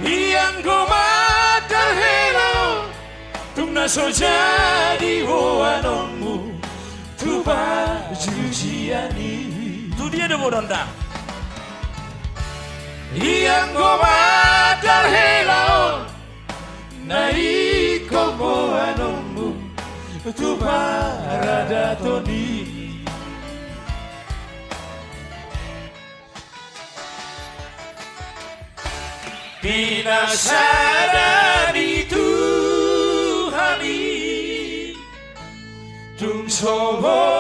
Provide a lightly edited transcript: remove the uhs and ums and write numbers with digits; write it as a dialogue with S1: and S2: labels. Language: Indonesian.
S1: Yang gomadal helao tung na so jadi woanonmu tu baju jiani. Tu dia dong Donda. Yang gomadal helao na iko woanonmu tu parada toni. Pinasadari Tuhani tung sobo